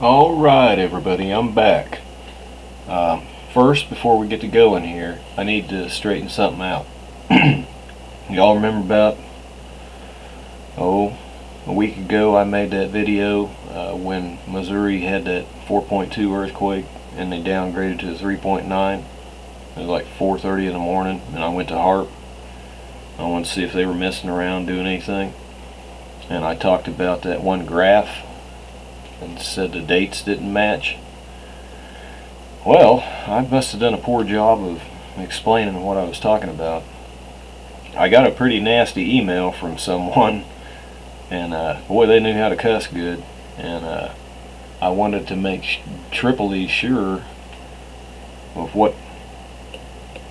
Alright everybody, I'm back. First, before we get to going here, I need to straighten something out. Y'all remember about, a week ago I made that video when Missouri had that 4.2 earthquake and they downgraded to 3.9. It was like 4:30 in the morning and I went to HARP. I wanted to see if they were messing around doing anything. And I talked about that one graph and said the dates didn't match. Well, I must have done a poor job of explaining what I was talking about. I got a pretty nasty email from someone, and boy, they knew how to cuss good, and I wanted to make triply sure of what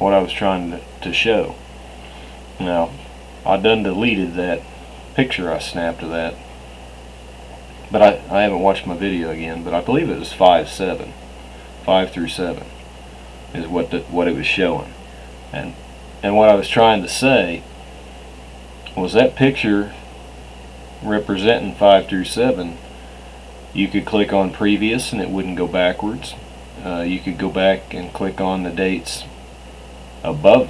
I was trying to show. Now, I done deleted that picture I snapped of that, but I haven't watched my video again, but I believe it was 5-7. 5 through 7 is what it was showing. And what I was trying to say was that picture representing 5 through 7, you could click on previous and it wouldn't go backwards. You could go back and click on the dates above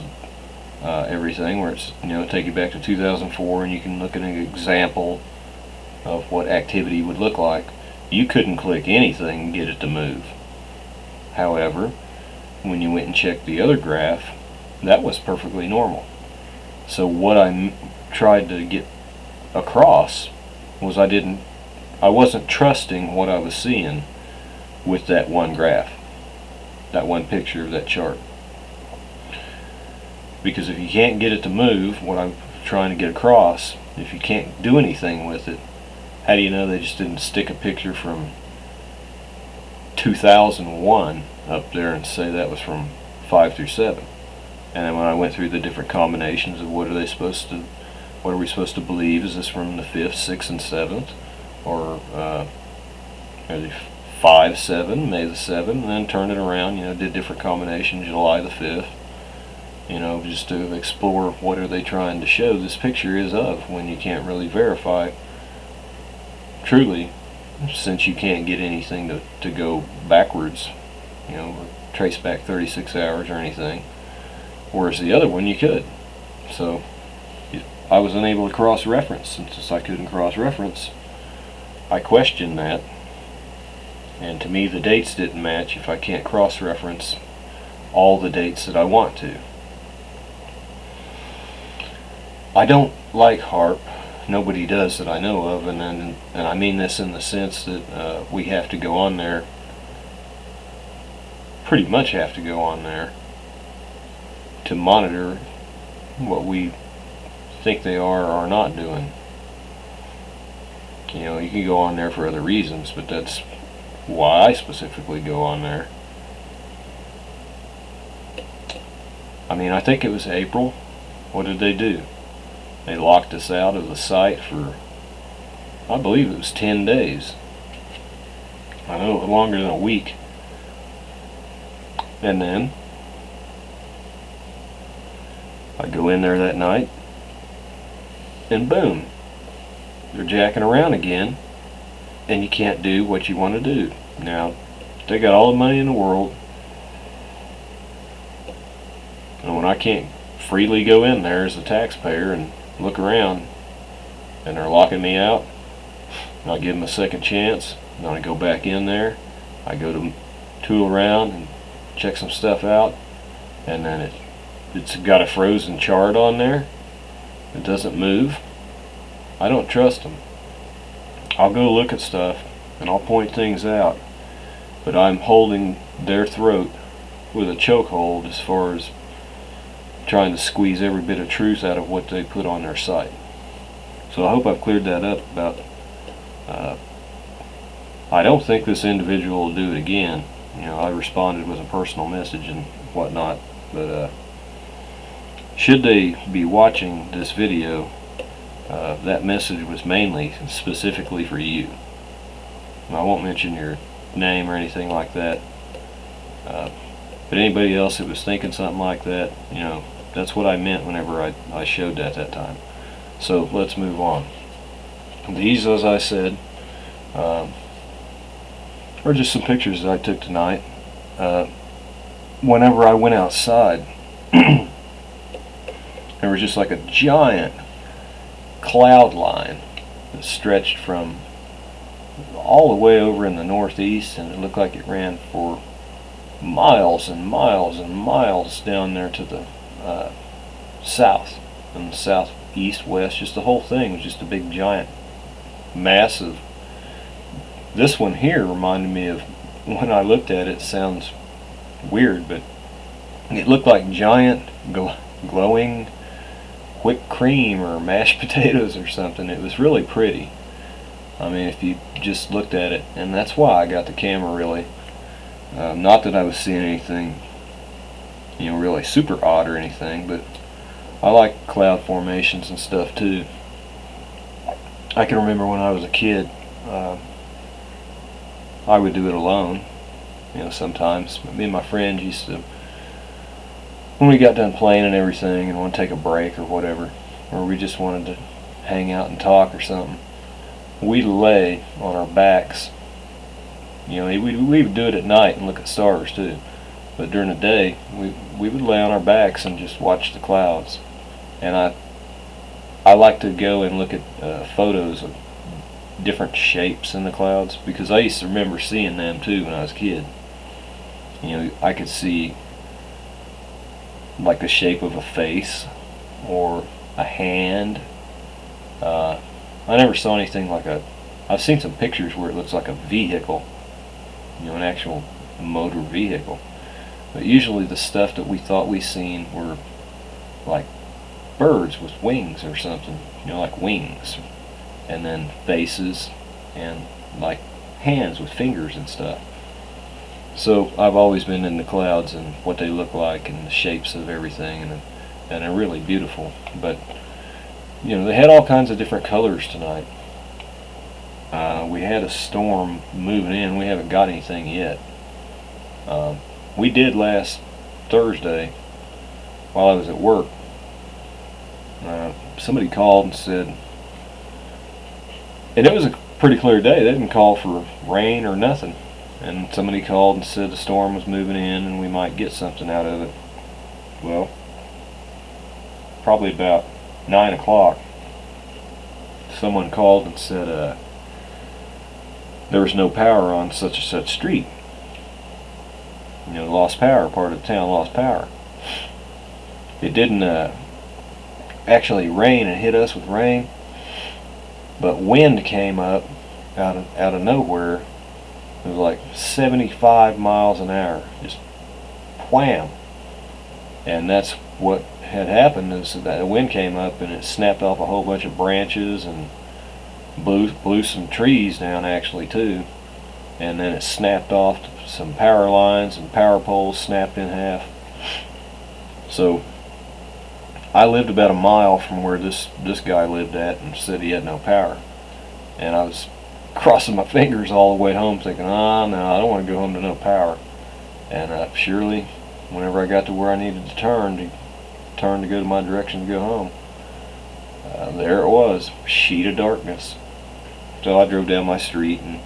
everything, where it's, take you back to 2004 and you can look at an example of what activity would look like. You couldn't click anything and get it to move. However, when you went and checked the other graph, that was perfectly normal. So what I tried to get across was I wasn't trusting what I was seeing with that one graph, that one picture of that chart. Because if you can't get it to move, what I'm trying to get across, if you can't do anything with it, how do you know they just didn't stick a picture from 2001 up there and say that was from 5 through 7? And then when I went through the different combinations of what are we supposed to believe, is this from the 5th, 6th, and 7th, or are they 5-7, May the 7th, and then turn it around, did different combinations, July the 5th, just to explore what are they trying to show this picture is of, when you can't really verify truly, since you can't get anything to go backwards, or trace back 36 hours or anything, whereas the other one you could. So I was unable to cross-reference, and since I couldn't cross-reference, I questioned that, and to me the dates didn't match if I can't cross-reference all the dates that I want to. I don't like HARP. Nobody does that I know of, and I mean this in the sense that we have to go on there, pretty much have to go on there to monitor what we think they are or not doing. You can go on there for other reasons, but that's why I specifically go on there. I mean, I think it was April. What did they do? They locked us out of the site for, I believe it was 10 days. I know it was longer than a week. And then I go in there that night, and boom, they're jacking around again, and you can't do what you want to do. Now, they got all the money in the world, and when I can't freely go in there as a taxpayer and look around, and they're locking me out, and I give them a second chance, and then I go back in there, I go to tool around and check some stuff out, and then it's got a frozen chart on there. It doesn't move. I don't trust them. I'll go look at stuff and I'll point things out, but I'm holding their throat with a chokehold as far as trying to squeeze every bit of truth out of what they put on their site. So I hope I've cleared that up about I don't think this individual will do it again. I responded with a personal message and whatnot, but should they be watching this video, that message was mainly specifically for you. I won't mention your name or anything like that, but anybody else that was thinking something like that, that's what I meant whenever I showed that time. So let's move on. These, as I said, or just some pictures that I took tonight. Whenever I went outside, there was just like a giant cloud line that stretched from all the way over in the northeast, and it looked like it ran for miles and miles and miles down there to the south and the southeast, west. Just the whole thing was just a big giant massive. This one here reminded me of, when I looked at it, it sounds weird, but it looked like giant glowing whipped cream or mashed potatoes or something. It was really pretty. I mean, if you just looked at it, and that's why I got the camera, really. Not that I was seeing anything, really super odd or anything, but I like cloud formations and stuff too. I can remember when I was a kid, I would do it alone, sometimes. But me and my friends used to, when we got done playing and everything and want to take a break or whatever, or we just wanted to hang out and talk or something, we'd lay on our backs. We would do it at night and look at stars too. But during the day, we would lay on our backs and just watch the clouds. And I like to go and look at photos of different shapes in the clouds, because I used to remember seeing them too when I was a kid. I could see like the shape of a face or a hand. I never saw anything like I've seen some pictures where it looks like a vehicle, an actual motor vehicle. But usually the stuff that we thought we seen were like birds with wings or something, like wings, and then faces and like hands with fingers and stuff. So I've always been in the clouds and what they look like and the shapes of everything, and they're really beautiful. But they had all kinds of different colors tonight. We had a storm moving in. We haven't got anything yet. We did last Thursday while I was at work. Somebody called and said, and it was a pretty clear day. They didn't call for rain or nothing. And somebody called and said the storm was moving in and we might get something out of it. Well, probably about 9 o'clock, someone called and said there was no power on such and such street. Lost power, part of the town lost power. It didn't actually rain and hit us with rain, but wind came up out of nowhere. It was like 75 miles an hour, just wham. And that's what had happened, is that the wind came up and it snapped off a whole bunch of branches and blew some trees down actually too. And then it snapped off some power lines, and power poles snapped in half. So I lived about a mile from where this guy lived at, and said he had no power. And I was crossing my fingers all the way home thinking, no, I don't want to go home to no power. And surely, whenever I got to where I needed to turn to go to my direction to go home, there it was, a sheet of darkness. So I drove down my street and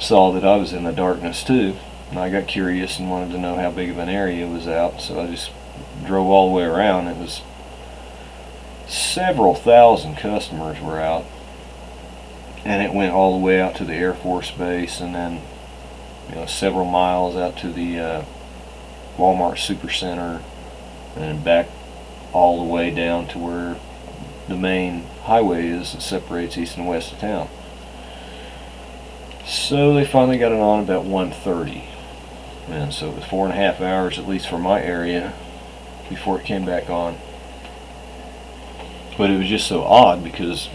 saw that I was in the darkness too, and I got curious and wanted to know how big of an area was out, so I just drove all the way around. It was several thousand customers were out, and it went all the way out to the Air Force Base, and then several miles out to the Walmart Supercenter, and back all the way down to where the main highway is that separates east and west of town. So they finally got it on about 1:30, and so it was 4.5 hours, at least for my area, before it came back on. But it was just so odd because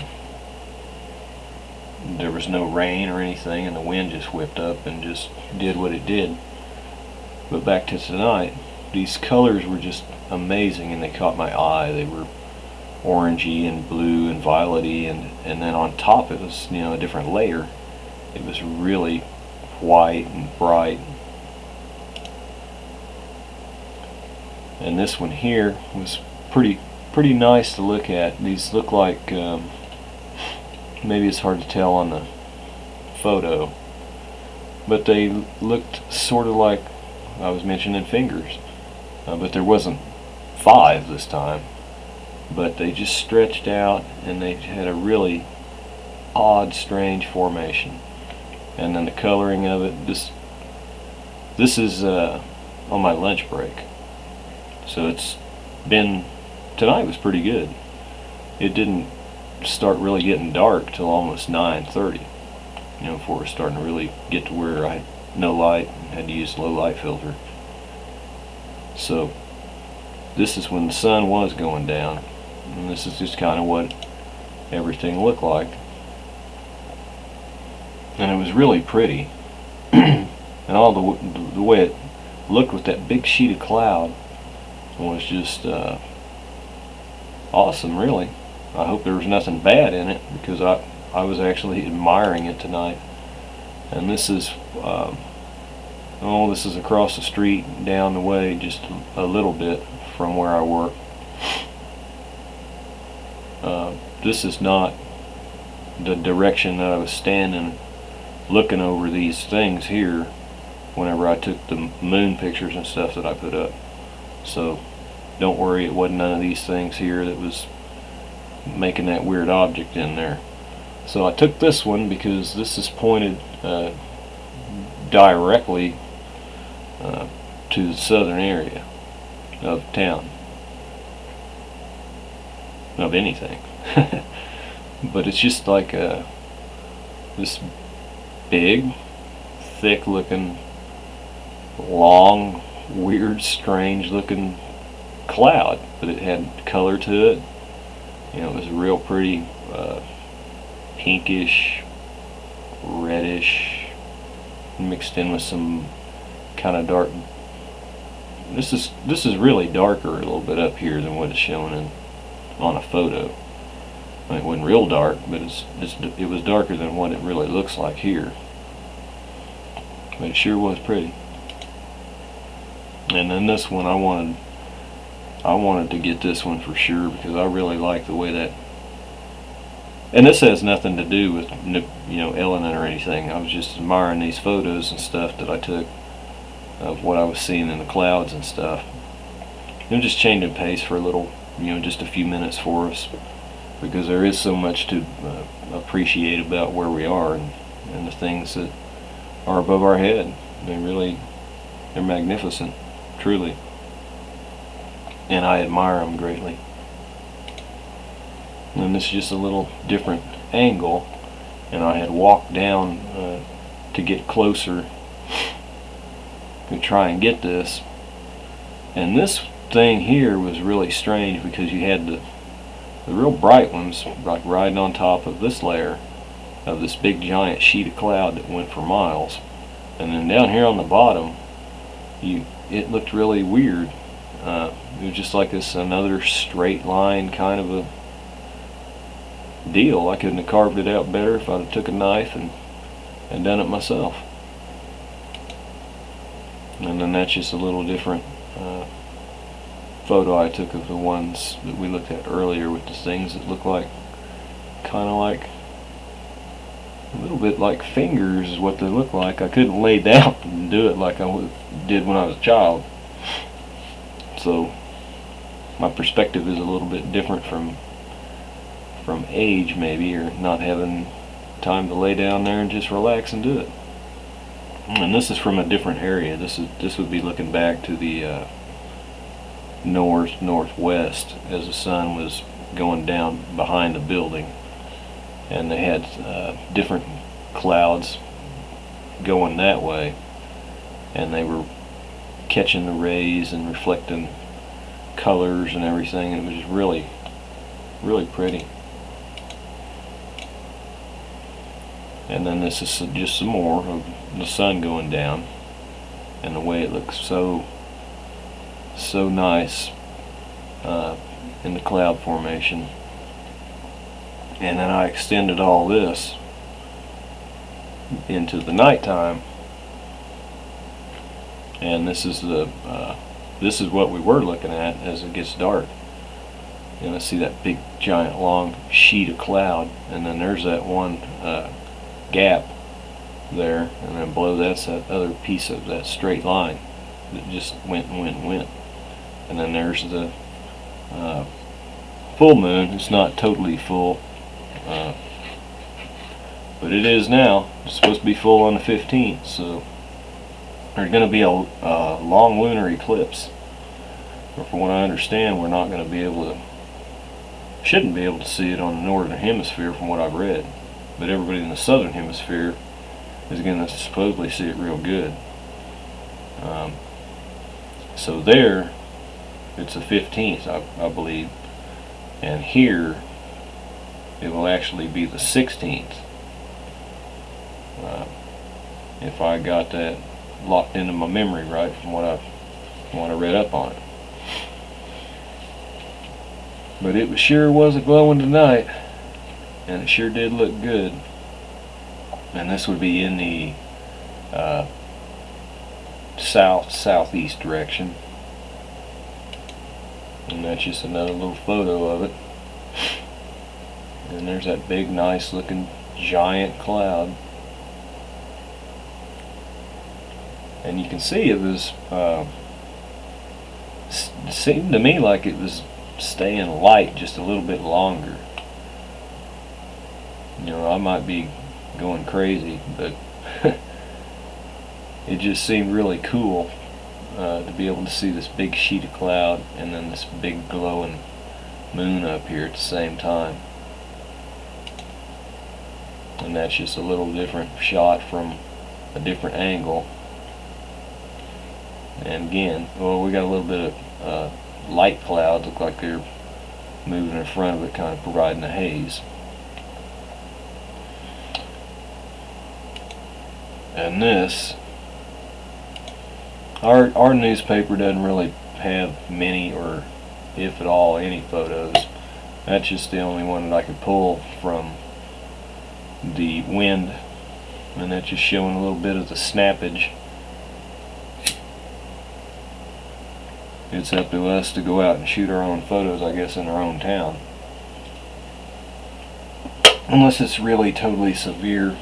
there was no rain or anything, and the wind just whipped up and just did what it did. But back to tonight, these colors were just amazing, and they caught my eye. They were orangey and blue and violety, and then on top it was a different layer. It was really white and bright. And this one here was pretty nice to look at. These look like maybe it's hard to tell on the photo, but they looked sort of like I was mentioning fingers, but there wasn't 5 this time, but they just stretched out and they had a really odd, strange formation. And then the coloring of it, this is on my lunch break, so it's been, tonight was pretty good. It didn't start really getting dark till almost 9:30, before it was starting to really get to where I had no light and had to use low light filter. So this is when the sun was going down, and this is just kind of what everything looked like. And it was really pretty. And all the way it looked with that big sheet of cloud was just awesome, really. I hope there was nothing bad in it, because I was actually admiring it tonight. And this is this is across the street, down the way just a little bit from where I work. This is not the direction that I was standing looking over these things here whenever I took the moon pictures and stuff that I put up. So don't worry, it wasn't none of these things here that was making that weird object in there. So I took this one because this is pointed directly to the southern area of town, of anything. But it's just like this big, thick looking, long, weird, strange looking cloud, but it had color to it. It was real pretty, pinkish, reddish, mixed in with some kind of dark. This is really darker a little bit up here than what it's showing on a photo. I mean, it wasn't real dark, but it was darker than what it really looks like here. But it sure was pretty. And then this one, I wanted to get this one for sure, because I really like the way that. And this has nothing to do with Ellen or anything. I was just admiring these photos and stuff that I took of what I was seeing in the clouds and stuff. I'm just changing pace for a little, just a few minutes for us, because there is so much to appreciate about where we are and the things that are above our head. They're magnificent, truly, and I admire them greatly. And this is just a little different angle, and I had walked down to get closer to try and get this. And this thing here was really strange, because you had the real bright ones like riding on top of this layer of this big giant sheet of cloud that went for miles, and then down here on the bottom it looked really weird. It was just like another straight line kind of a deal. I couldn't have carved it out better if I'd have took a knife and done it myself. And then that's just a little different photo I took of the ones that we looked at earlier, with the things that look like kind of like a little bit like fingers is what they look like. I couldn't lay down and do it like I did when I was a child, so my perspective is a little bit different from age, maybe, or not having time to lay down there and just relax and do it. And this is from a different area. This would be looking back to the northwest as the sun was going down behind the building, and they had different clouds going that way, and they were catching the rays and reflecting colors and everything, and it was really, really pretty. And then this is just some more of the sun going down, and the way it looks so nice in the cloud formation. And then I extended all this into the nighttime, and this is what we were looking at as it gets dark. And I see that big giant long sheet of cloud, and then there's that one gap there, and then below that's that other piece of that straight line that just went and went and went. And then there's the full moon. It's not totally full, but it is now. It's supposed to be full on the 15th, so there's going to be a long lunar eclipse. But from what I understand, we're not going to be able to, shouldn't be able to see it on the northern hemisphere from what I've read. But everybody in the southern hemisphere is going to supposedly see it real good. So there, it's the 15th, I believe. And here, it will actually be the 16th. If I got that locked into my memory right from what I read up on it. But it sure was a glowing tonight, and it sure did look good. And this would be in the southeast direction. And that's just another little photo of it. And there's that big, nice looking giant cloud. And you can see it was, seemed to me like it was staying light just a little bit longer. You know, I might be going crazy, but it just seemed really cool to be able to see this big sheet of cloud and then this big glowing moon up here at the same time. And that's just a little different shot from a different angle. And again, well, we got a little bit of light clouds, look like they're moving in front of it, kind of providing a haze. And this, our newspaper doesn't really have many, or if at all any, photos. That's just the only one that I could pull from the wind, and that's just showing a little bit of the snappage. It's up to us to go out and shoot our own photos, I guess, in our own town. Unless it's really totally severe,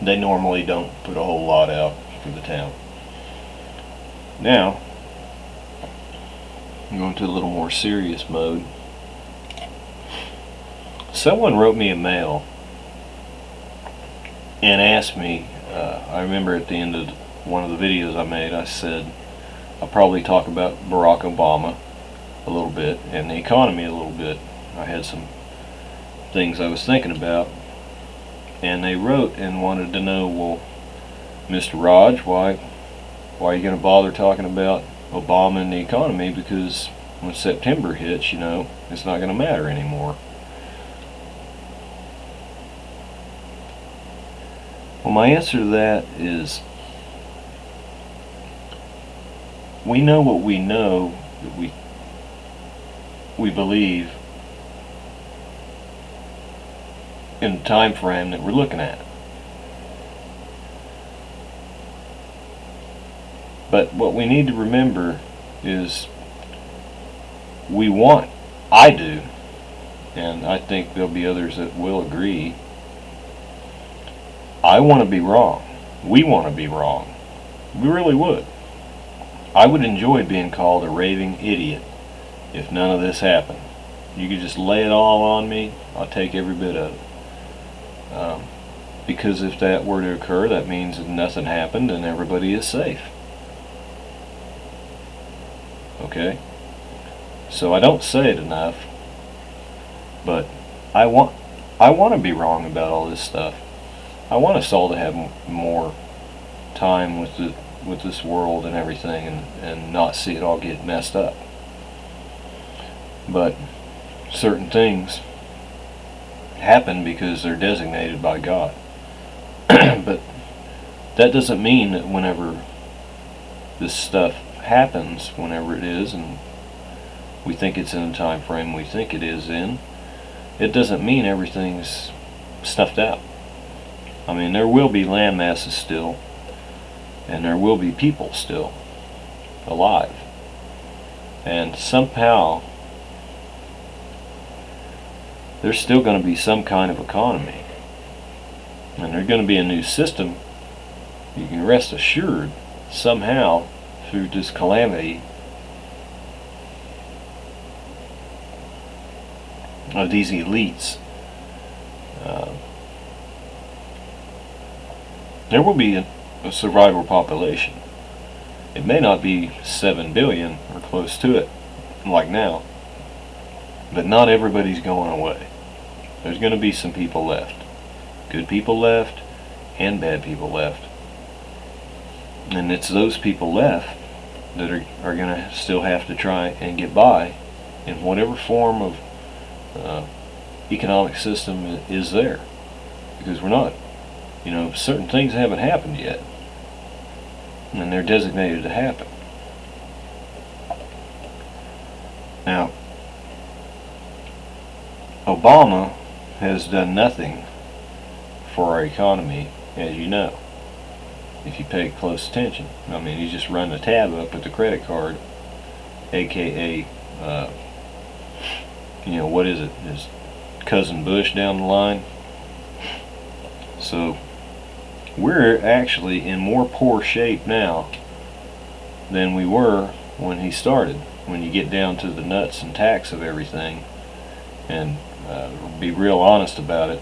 they normally don't put a whole lot out for the town. Now, I'm going to a little more serious mode. Someone wrote me a mail and asked me, I remember at the end of one of the videos I made, I said, I'll probably talk about Barack Obama a little bit and the economy a little bit. I had some things I was thinking about, and they wrote and wanted to know, well, Mr. Raj, why are you going to bother talking about Obama and the economy? Because when September hits, you know, it's not going to matter anymore. Well, my answer to that is, we know what we know, that we believe in the time frame that we're looking at. But what we need to remember is I do, and I think there'll be others that will agree, I want to be wrong. We want to be wrong. We really would. I would enjoy being called a raving idiot if none of this happened. You could just lay it all on me, I'll take every bit of it. Because if that were to occur, that means that nothing happened and everybody is safe. Okay? So I don't say it enough, but I want to be wrong about all this stuff. I want us all to have more time with this world and everything, and not see it all get messed up. But certain things happen because they're designated by God. But that doesn't mean that whenever this stuff happens, whenever it is, and we think it's in the time frame we think it is in, it doesn't mean everything's snuffed out. I mean, there will be land masses still, and there will be people still alive, and somehow there's still going to be some kind of economy. and there's going to be a new system, you can rest assured somehow through this calamity of these elites, there will be a survivor population. It may not be 7 billion or close to it like now, but not everybody's going away. There's going to be some people left. Good people left and bad people left. And it's those people left that are going to still have to try and get by in whatever form of economic system is there. Because we're not, certain things haven't happened yet. And they're designated to happen. Now, Obama has done nothing for our economy, as you know, if you pay close attention. I mean, he's just run the tab up with the credit card, aka, what is it, his cousin Bush down the line. So, we're actually in more poor shape now than we were when he started, when you get down to the nuts and tacks of everything, and be real honest about it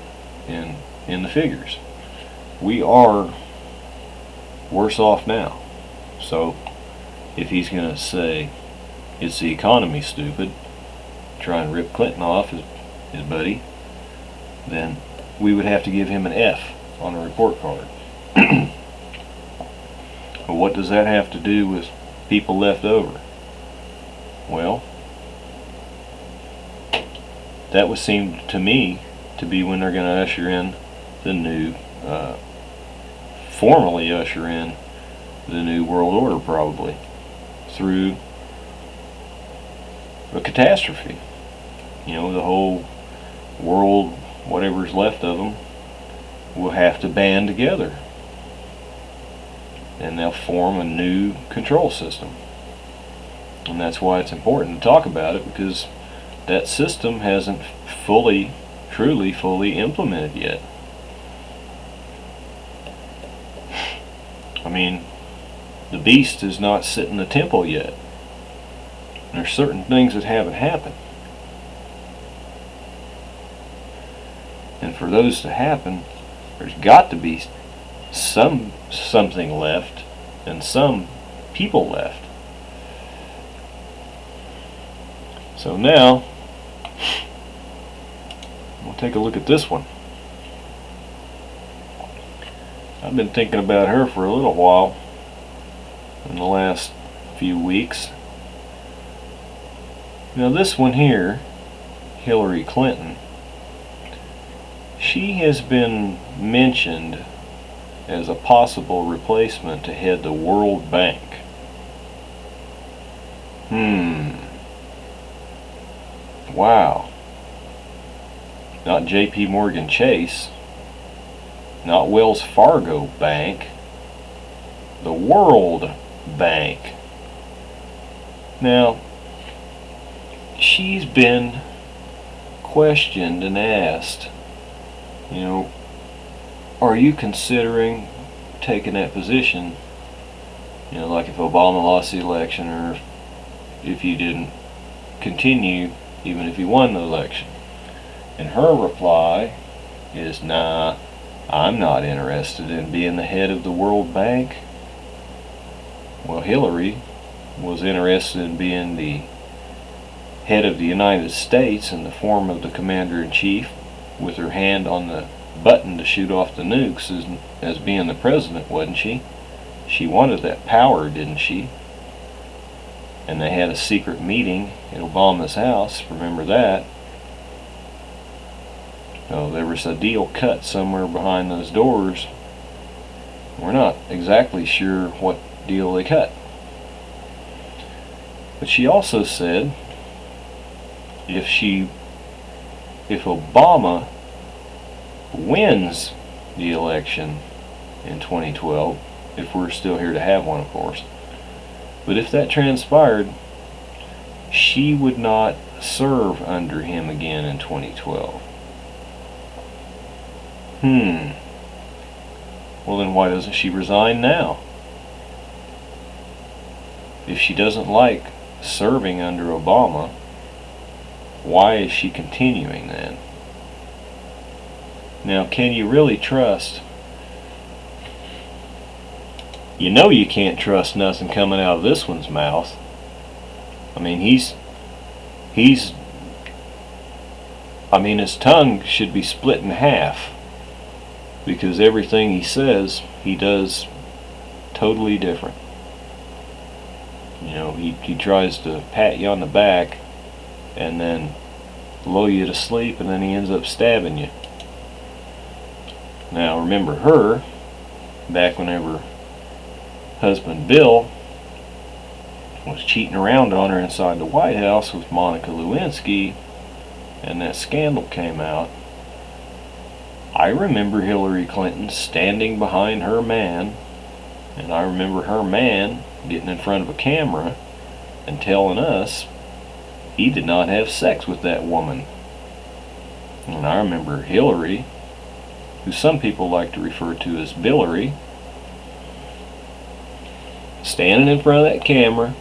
in the figures. We are worse off now. So if he's going to say it's the economy, stupid, try and rip Clinton off, his buddy, then we would have to give him an F on a report card. But what does that have to do with people left over? Well, that would seem to me to be when they're going to usher in the new, formally usher in the new world order, probably, through a catastrophe. The whole world, whatever's left of them, will have to band together. And they'll form a new control system. And that's why it's important to talk about it, because that system hasn't truly fully implemented yet. I mean, the beast is not sitting in the temple yet. There's certain things that haven't happened. And for those to happen, there's got to be something left and some people left. So now we'll take a look at this one. I've been thinking about her for a little while in the last few weeks. Now this one here, Hillary Clinton, she has been mentioned as a possible replacement to head the World Bank. Wow. Not J.P. Morgan Chase, not Wells Fargo Bank, the World Bank. Now, she's been questioned and asked, are you considering taking that position? Like if Obama lost the election, or if you didn't continue, even if you won the election. And her reply is, nah, I'm not interested in being the head of the World Bank. Well, Hillary was interested in being the head of the United States in the form of the commander-in-chief, with her hand on the button to shoot off the nukes as being the president, wasn't she? She wanted that power, didn't she? And they had a secret meeting in Obama's house, remember that? So there was a deal cut somewhere behind those doors. We're not exactly sure what deal they cut. But she also said if Obama wins the election in 2012, if we're still here to have one, of course, but if that transpired, she would not serve under him again in 2012. Well, then why doesn't she resign now? If she doesn't like serving under Obama, why is she continuing then? Now, can you really trust? You know you can't trust nothing coming out of this one's mouth. I mean, his tongue should be split in half, because everything he says, he does totally different. You know, he tries to pat you on the back and then lull you to sleep, and then he ends up stabbing you. Now, remember her, back whenever husband Bill was cheating around on her inside the White House with Monica Lewinsky, and that scandal came out. I remember Hillary Clinton standing behind her man, and I remember her man getting in front of a camera and telling us he did not have sex with that woman. And I remember Hillary, who some people like to refer to as Billary, standing in front of that camera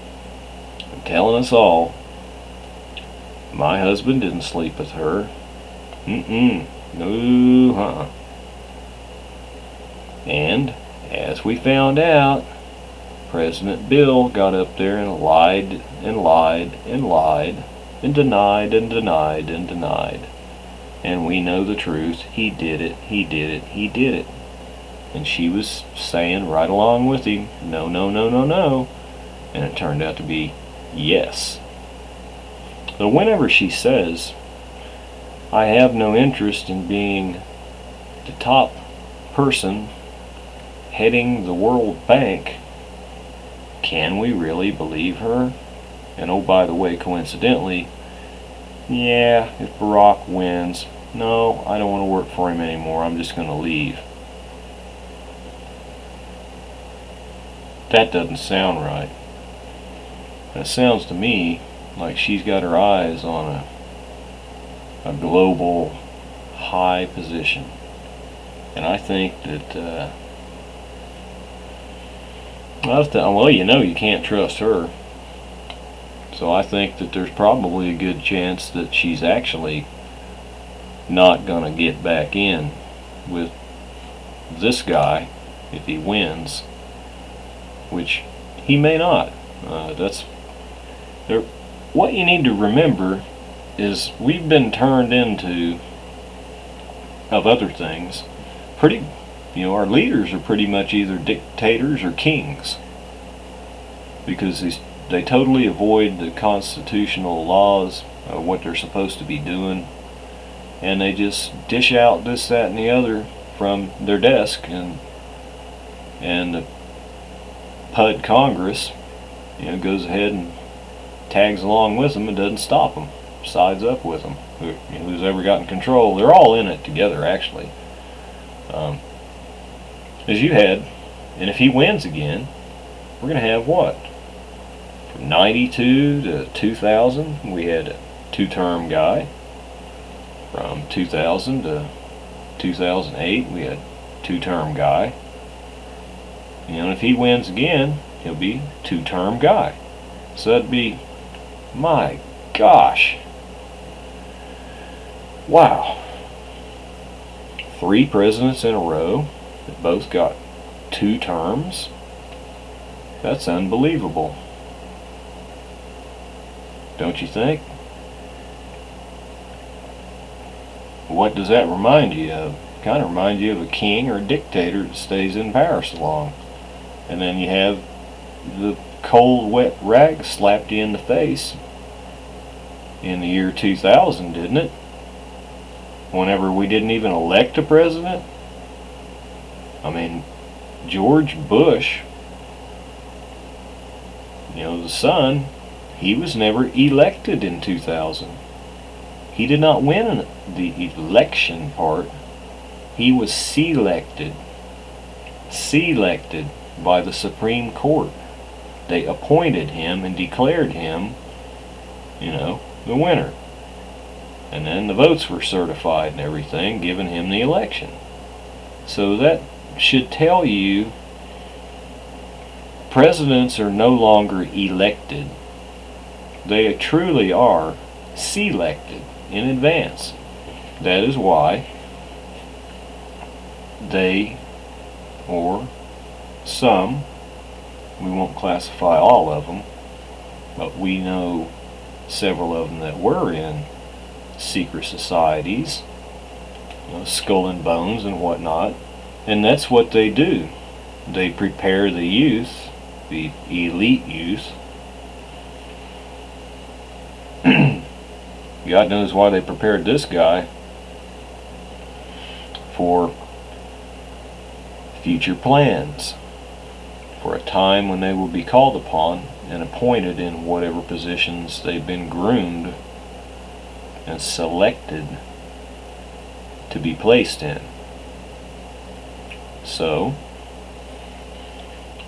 and telling us all, my husband didn't sleep with her. No, And, as we found out, President Bill got up there and lied and lied and lied and denied and denied and denied. And we know the truth. He did it, he did it, he did it. And she was saying right along with him, no, no, no, no, no. And it turned out to be yes. So whenever she says, I have no interest in being the top person heading the World Bank, can we really believe her? And oh, by the way, coincidentally, yeah, if Barack wins, no, I don't want to work for him anymore, I'm just going to leave. That doesn't sound right. That sounds to me like she's got her eyes on a global high position. And I think that, well, you know you can't trust her. So I think that there's probably a good chance that she's actually not going to get back in with this guy if he wins, which he may not. What you need to remember is we've been turned into, of other things, our leaders are pretty much either dictators or kings, because they totally avoid the constitutional laws of what they're supposed to be doing, and they just dish out this, that, and the other from their desk, and the PUD Congress, goes ahead and tags along with them and doesn't stop them, sides up with them. Who's ever gotten control? They're all in it together, actually. As you had, and if he wins again, we're going to have what? From 92 to 2000, we had a two-term guy. From 2000 to 2008, we had a two-term guy. And if he wins again, he'll be a two-term guy. So that'd be, my gosh, wow. 3 presidents in a row that both got 2 terms. That's unbelievable, don't you think? What does that remind you of? Kind of reminds you of a king or a dictator that stays in power so long. And then you have the cold, wet rag slapped you in the face in the year 2000, didn't it? Whenever we didn't even elect a president. I mean, George Bush, the son, he was never elected in 2000. He did not win the election part. He was selected by the Supreme Court. They appointed him and declared him, the winner. And then the votes were certified and everything, giving him the election. So should tell you presidents are no longer elected. They truly are selected in advance. That is why they, or some, we won't classify all of them, but we know several of them that were in secret societies, Skull and Bones and whatnot, and that's what they do. They prepare the youth, the elite youth. God knows why they prepared this guy for future plans, for a time when they will be called upon and appointed in whatever positions they've been groomed and selected to be placed in. So,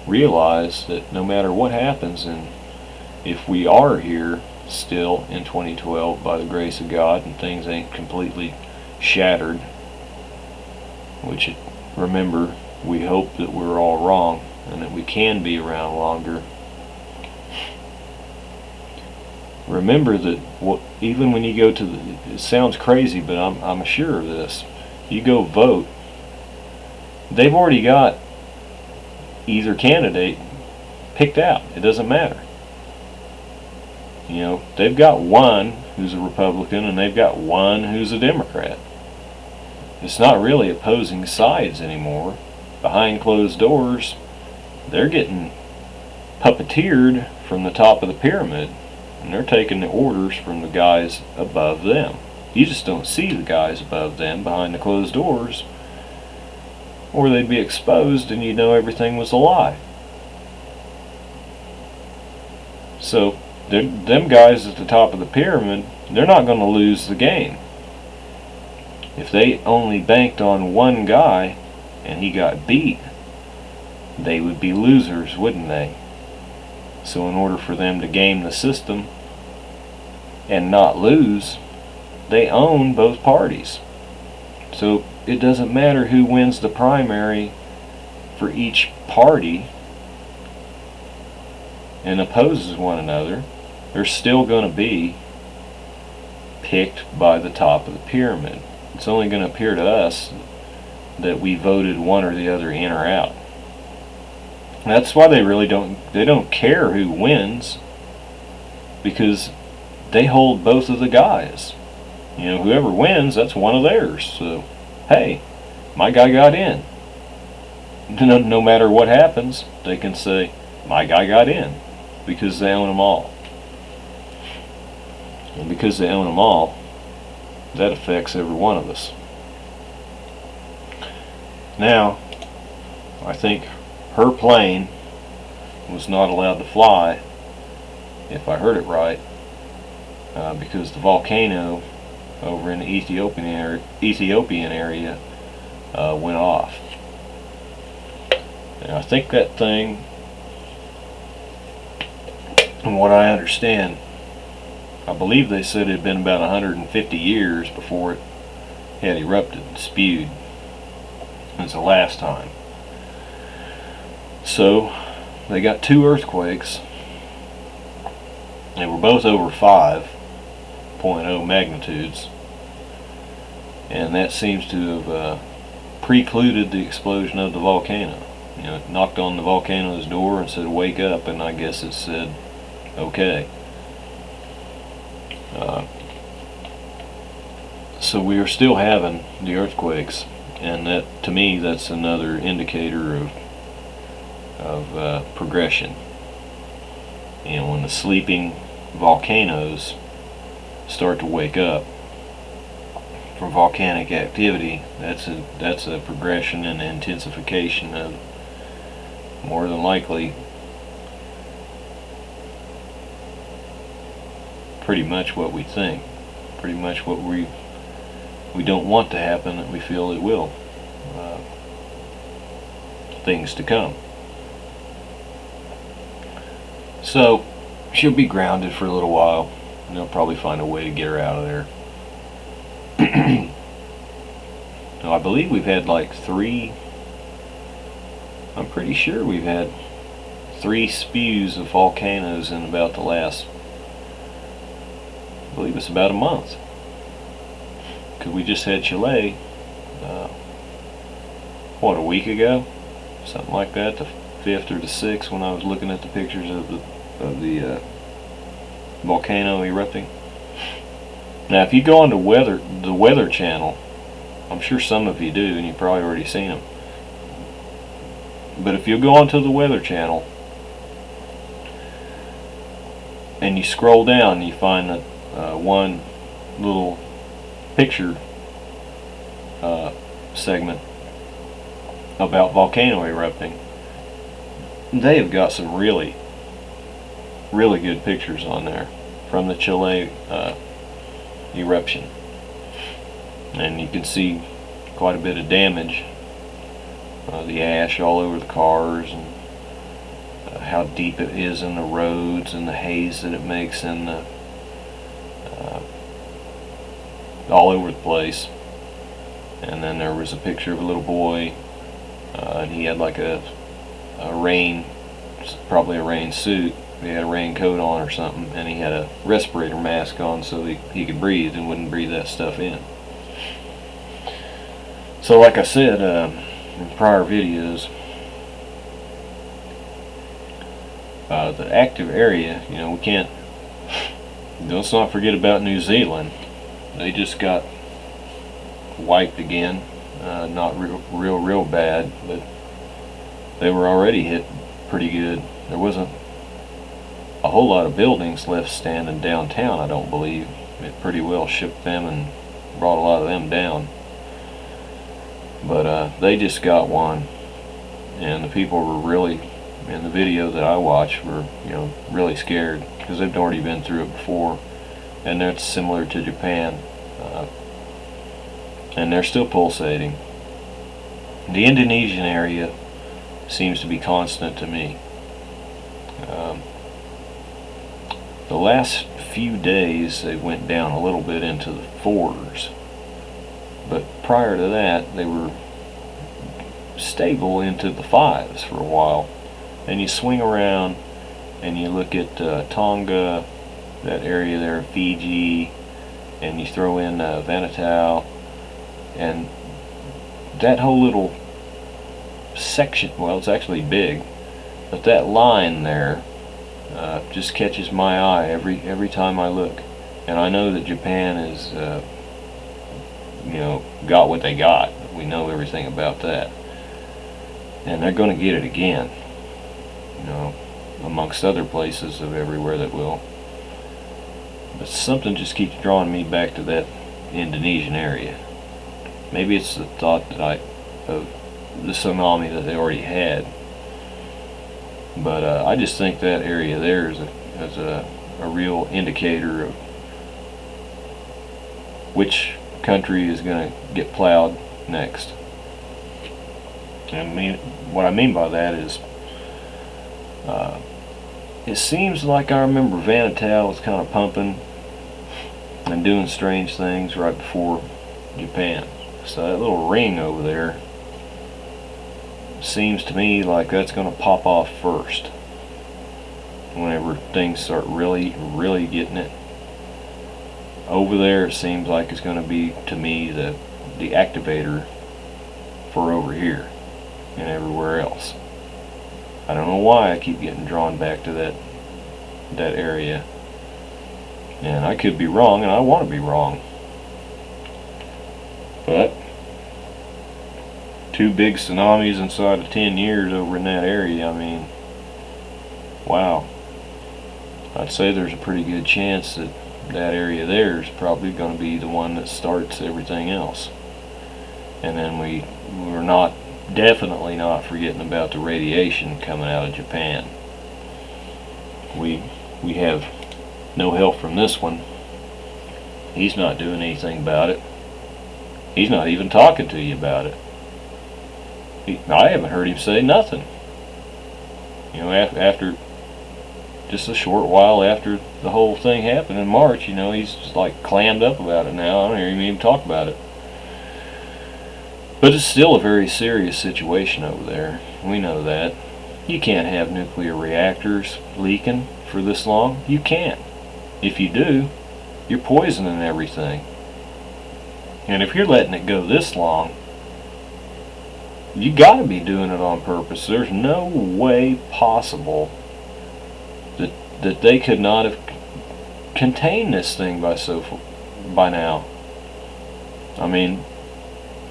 realize that no matter what happens, and if we are here still in 2012 by the grace of God and things ain't completely shattered, which, remember, we hope that we're all wrong and that we can be around longer. Remember that even when you go to it sounds crazy, but I'm sure of this, you go vote, they've already got either candidate picked out. It doesn't matter. They've got one who's a Republican and they've got one who's a Democrat. It's not really opposing sides anymore. Behind closed doors, they're getting puppeteered from the top of the pyramid, and they're taking the orders from the guys above them. You just don't see the guys above them behind the closed doors, or they'd be exposed and you'd know everything was a lie. So them guys at the top of the pyramid, they're not going to lose the game. If they only banked on one guy and he got beat, they would be losers, wouldn't they? So in order for them to game the system and not lose, they own both parties. So it doesn't matter who wins the primary for each party and opposes one another, they're still going to be picked by the top of the pyramid. It's only going to appear to us that we voted one or the other in or out. That's why they don't care who wins, because they hold both of the guys. Whoever wins, that's one of theirs. So, hey, my guy got in. No matter what happens, they can say, my guy got in, because they own them all. And because they own them all, that affects every one of us. Now, I think her plane was not allowed to fly, if I heard it right, because the volcano over in the Ethiopian area went off. And I think that thing, from what I understand, I believe they said it had been about 150 years before it had erupted and spewed. It's the last time. So they got 2 earthquakes. They were both over 5.0 magnitudes, and that seems to have precluded the explosion of the volcano. It knocked on the volcano's door and said, wake up, and I guess it said, okay. So we are still having the earthquakes, and that, to me, that's another indicator of progression. When the sleeping volcanoes start to wake up from volcanic activity, that's a progression and intensification of, more than likely, pretty much what we think, pretty much what we don't want to happen that we feel it will. Things to come. So she'll be grounded for a little while, and they'll probably find a way to get her out of there. Now, I believe we've had like 3 I'm pretty sure we've had 3 spews of volcanoes in about the last, I believe it's about a month. Because we just had Chile, what, a week ago? Something like that, the 5th or the 6th, when I was looking at the pictures of the volcano erupting. Now, if you go on to the Weather Channel, I'm sure some of you do, and you've probably already seen them. But if you go onto the Weather Channel and you scroll down, you find that one little picture segment about volcano erupting. They have got some really good pictures on there from the Chile eruption, and you can see quite a bit of damage, the ash all over the cars, and how deep it is in the roads, and the haze that it makes in the all over the place. And then there was a picture of a little boy, and he had like a rain, probably a rain suit. He had a raincoat on or something, and he had a respirator mask on so he could breathe and wouldn't breathe that stuff in. So like I said in prior videos, the active area, we can't, let's not forget about New Zealand. They just got wiped again, not real bad, but they were already hit pretty good. There wasn't a whole lot of buildings left standing downtown, I don't believe. It pretty well shook them and brought a lot of them down. But they just got one, and the people were really, in the video that I watched, were really scared because they've already been through it before, and that's similar to Japan, and they're still pulsating. The Indonesian area seems to be constant to me. The last few days they went down a little bit into the 4s, but prior to that they were stable into the 5s for a while. And you swing around and you look at Tonga, that area there, Fiji, and you throw in Vanuatu, and that whole little section, well, it's actually big, but that line there just catches my eye every time I look. And I know that Japan is got what they got. We know everything about that, and they're going to get it again, amongst other places of everywhere that will. But something just keeps drawing me back to that Indonesian area. Maybe it's the thought that of the tsunami that they already had. But I just think that area there is a real indicator of which country is going to get plowed next. And what I mean by that is, it seems like I remember Vanuatu was kind of pumping and doing strange things right before Japan. So that little ring over there seems to me like that's going to pop off first whenever things start really getting it. Over there, it seems like it's going to be, to me, the activator for over here and everywhere else. I don't know why I keep getting drawn back to that area, and I could be wrong, and I want to be wrong. But 2 big tsunamis inside of 10 years over in that area, wow. I'd say there's a pretty good chance that area there is probably going to be the one that starts everything else. And then we're definitely not forgetting about the radiation coming out of Japan. We have no help from this one. He's not doing anything about it. He's not even talking to you about it. I haven't heard him say nothing. After just a short while after the whole thing happened in March, he's just like clammed up about it now. I don't hear him even talk about it. But it's still a very serious situation over there. We know that. You can't have nuclear reactors leaking for this long. You can't. If you do, you're poisoning everything. And if you're letting it go this long, you got to be doing it on purpose. There's no way possible that they could not have contained this thing by now. I mean,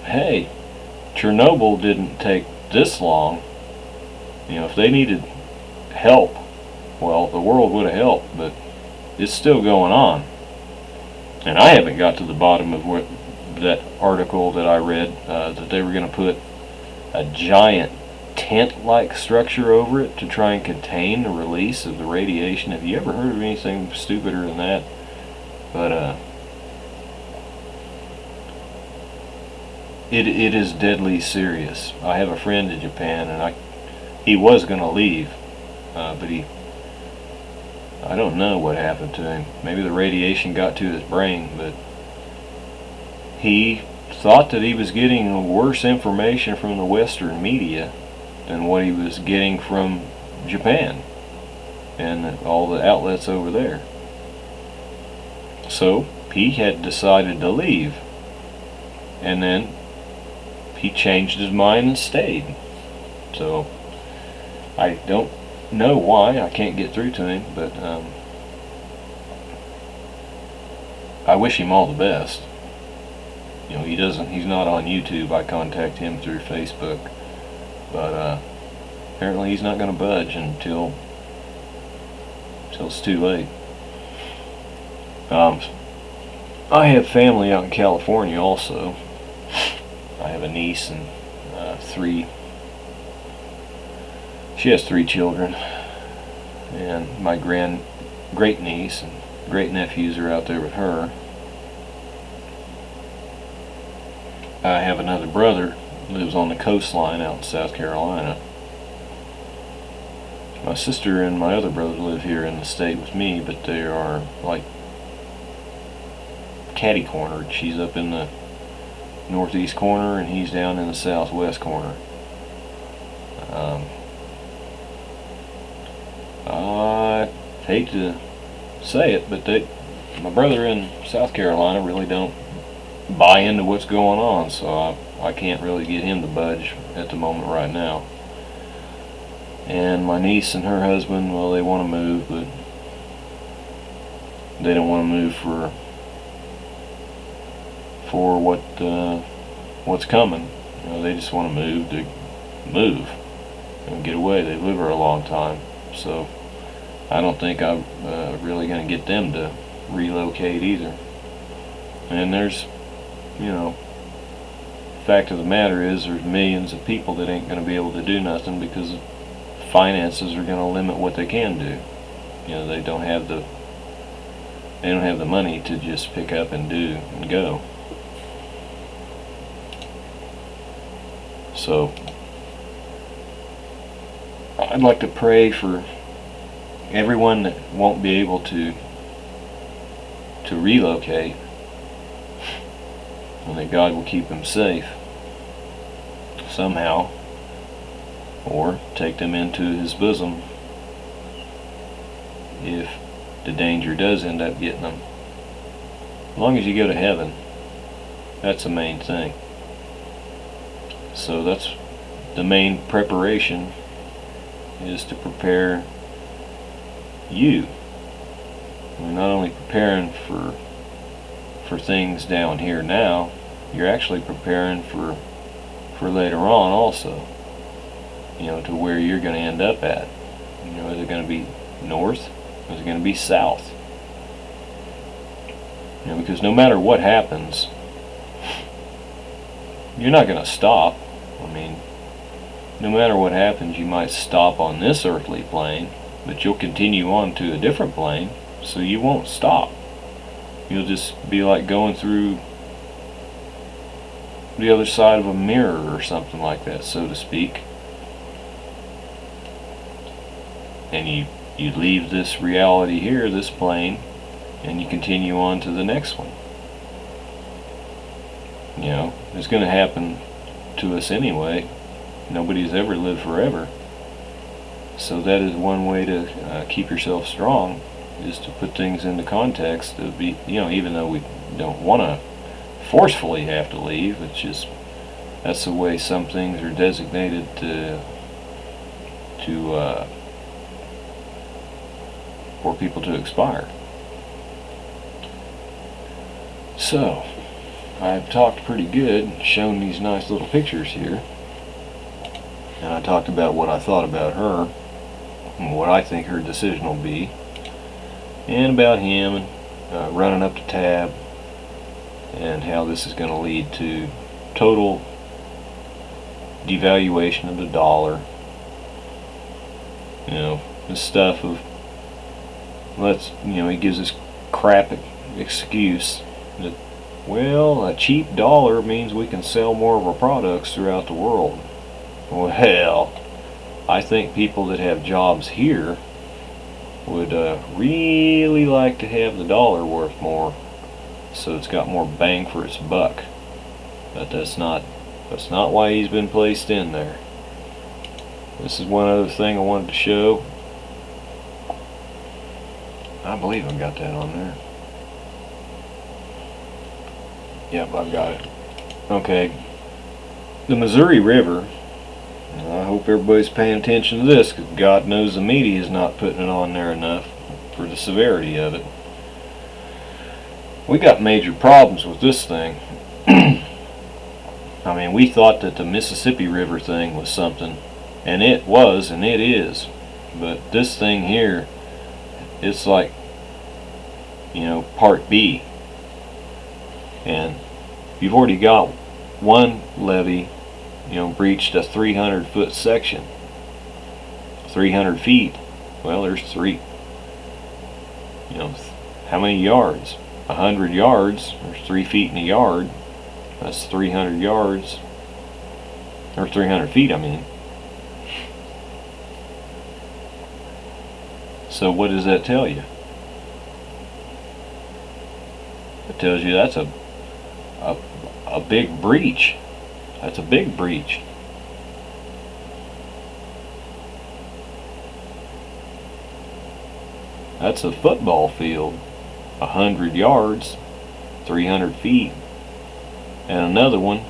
hey, Chernobyl didn't take this long. You know, if they needed help, well, the world would have helped, but it's still going on. And I haven't got to the bottom of what that article that I read, that they were going to put a giant tent-like structure over it to try and contain the release of the radiation. Have you ever heard of anything stupider than that? But it is deadly serious. I have a friend in Japan, and he was going to leave, but I don't know what happened to him. Maybe the radiation got to his brain, but he thought that he was getting worse information from the Western media than what he was getting from Japan and all the outlets over there. So he had decided to leave, and then he changed his mind and stayed. So I don't know why. I can't get through to him, but I wish him all the best. You know, he's not on YouTube. I contact him through Facebook, but apparently he's not going to budge until it's too late. I have family out in California also. I have a niece and she has 3 children, and my great niece and great nephews are out there with her. I have another brother who lives on the coastline out in South Carolina. My sister and my other brother live here in the state with me, but they are like catty-cornered. She's up in the northeast corner and he's down in the southwest corner. I hate to say it, but my brother in South Carolina really don't buy into what's going on, so I can't really get him to budge at the moment right now. And my niece and her husband, well, they want to move, but they don't want to move for what's coming. You know, they just want to move and get away. They've lived here a long time, so I don't think I'm really going to get them to relocate either. And there's, you know, fact of the matter is there's millions of people that ain't going to be able to do nothing because finances are going to limit what they can do. You know, they don't have the money to just pick up and do and go. So I'd like to pray for everyone that won't be able to relocate, and that God will keep them safe somehow, or take them into His bosom if the danger does end up getting them. As long as you go to heaven, that's the main thing. So that's the main preparation, is to prepare you. We're not only preparing for things down here now, you're actually preparing for later on also. You know, to where you're going to end up at. You know, is it going to be north? Is it going to be south? You know, because no matter what happens, you're not going to stop. I mean, no matter what happens, you might stop on this earthly plane, but you'll continue on to a different plane, so you won't stop. You'll just be like going through the other side of a mirror or something like that, so to speak. And you leave this reality here, this plane, and you continue on to the next one. You know, it's going to happen to us anyway. Nobody's ever lived forever. So that is one way to keep yourself strong, is to put things into context. To be, even though we don't want to forcefully have to leave, it's just that's the way some things are designated for people to expire. So I've talked pretty good, shown these nice little pictures here, and I talked about what I thought about her and what I think her decision will be, and about him and running up to tab, and how this is going to lead to total devaluation of the dollar. This stuff of he gives this crap excuse that, well, a cheap dollar means we can sell more of our products throughout the world. Well, I think people that have jobs here would really like to have the dollar worth more, so it's got more bang for its buck. But that's not why he's been placed in there. This is one other thing I wanted to show. I believe I've got that on there. Yep, I've got it. Okay. The Missouri River. I hope everybody's paying attention to this, because God knows the media is not putting it on there enough for the severity of it. We got major problems with this thing. I mean, we thought that the Mississippi River thing was something, and it was, and it is. But this thing here, it's like, part B. And you've already got one levee, breached a 300-foot section. 300 feet. Well, there's three. How many yards? 100 yards. There's 3 feet in a yard. That's 300 yards. Or 300 feet, I mean. So what does that tell you? It tells you that's a big breach. That's a big breach. That's a football field. 100 yards, 300 feet. And another one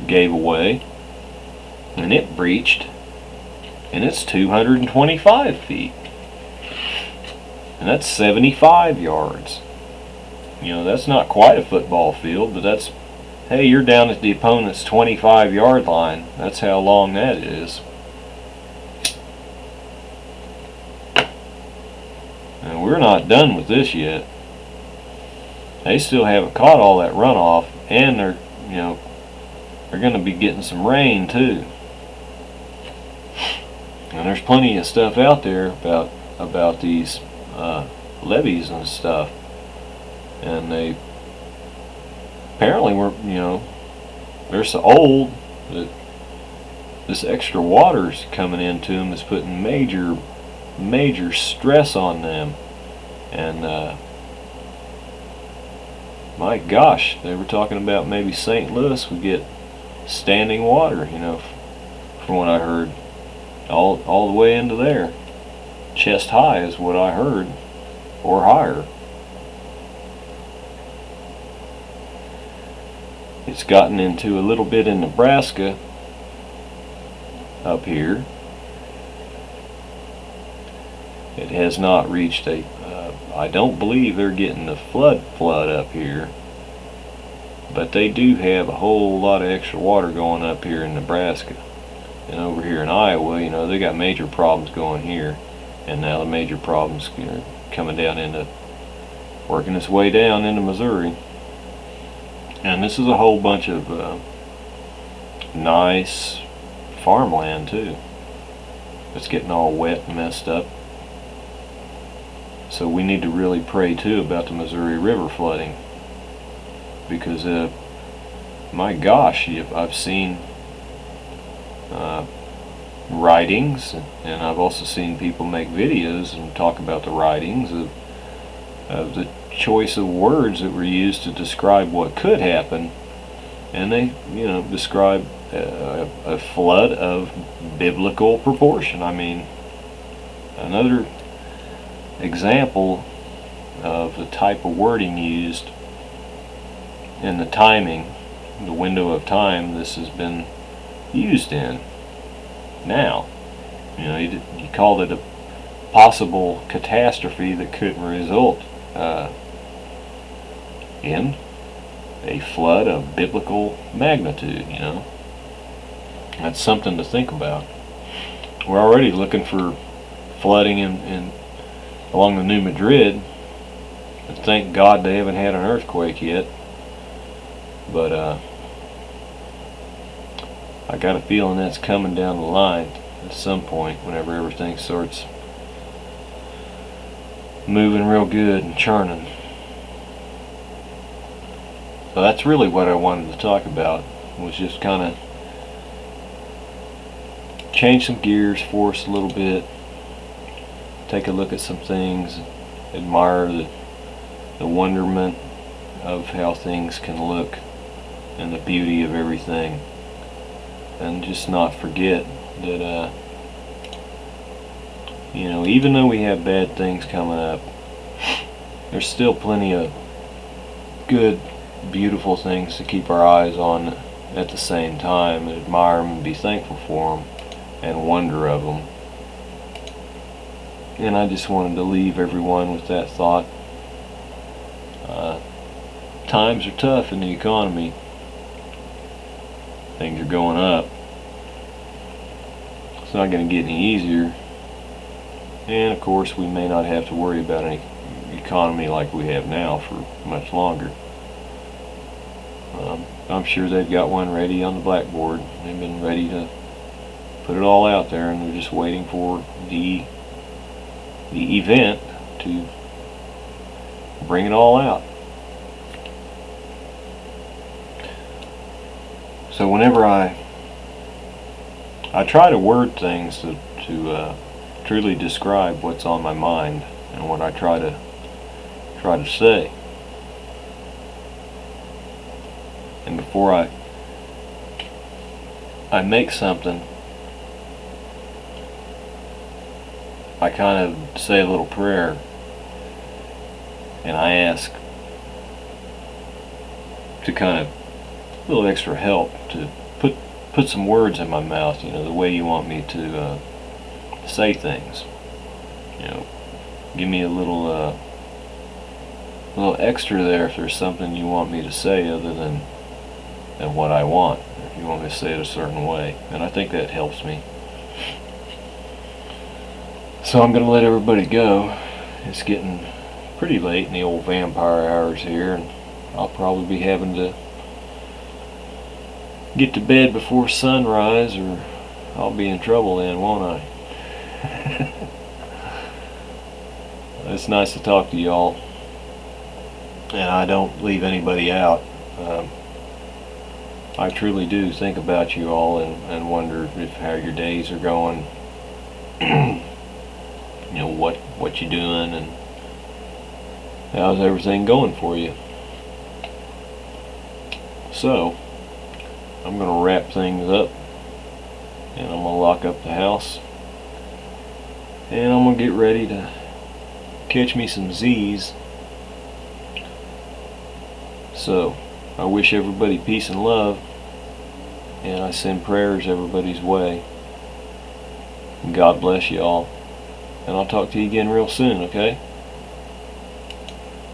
gave away, and it breached, and it's 225 feet. And that's 75 yards. That's not quite a football field, but that's, hey, you're down at the opponent's 25-yard line. That's how long that is. And we're not done with this yet. They still haven't caught all that runoff, and they're going to be getting some rain too. And there's plenty of stuff out there about these levees and stuff, and they apparently were, they're so old that this extra water's coming into them is putting major stress on them. And my gosh, they were talking about maybe St. Louis would get standing water, from what I heard, all the way into there. Chest high is what I heard, or higher. It's gotten into a little bit in Nebraska up here. It has not reached I don't believe they're getting the flood up here, but they do have a whole lot of extra water going up here in Nebraska. And over here in Iowa, they got major problems going here, and now the major problems coming down into, working its way down into Missouri. And this is a whole bunch of nice farmland too. It's getting all wet and messed up. So we need to really pray too about the Missouri River flooding, because my gosh, I've seen writings, and I've also seen people make videos and talk about the writings of the choice of words that were used to describe what could happen and they, describe a flood of biblical proportion. I mean, another example of the type of wording used and the timing, the window of time this has been used in. Now, you called it a possible catastrophe that could result in a flood of biblical magnitude. That's something to think about. We're already looking for flooding in along the New Madrid, and thank God they haven't had an earthquake yet. But I got a feeling that's coming down the line at some point, whenever everything starts moving real good and churning. So that's really what I wanted to talk about, was just kind of change some gears for us a little bit, take a look at some things, admire the wonderment of how things can look and the beauty of everything, and just not forget that even though we have bad things coming up, there's still plenty of good, beautiful things to keep our eyes on at the same time, and admire them and be thankful for them and wonder of them. And I just wanted to leave everyone with that thought. Times are tough in the economy. Things are going up. It's not going to get any easier. And of course, we may not have to worry about any economy like we have now for much longer. I'm sure they've got one ready on the blackboard. They've been ready to put it all out there, and they're just waiting for the event to bring it all out. So whenever I try to word things to truly describe what's on my mind and what I try to say. And before I make something, I kind of say a little prayer, and I ask to kind of a little extra help to put some words in my mouth, the way you want me to say things. Give me a little extra there if there's something you want me to say other than what I want, if you want me to say it a certain way. And I think that helps me. So I'm going to let everybody go. It's getting pretty late in the old vampire hours here, and I'll probably be having to get to bed before sunrise, or I'll be in trouble then, won't I? It's nice to talk to y'all, and I don't leave anybody out. I truly do think about you all and wonder how your days are going. What you doing, and how's everything going for you. So I'm going to wrap things up, and I'm going to lock up the house, and I'm going to get ready to catch me some Z's. So I wish everybody peace and love, and I send prayers everybody's way. God bless you all, and I'll talk to you again real soon, okay?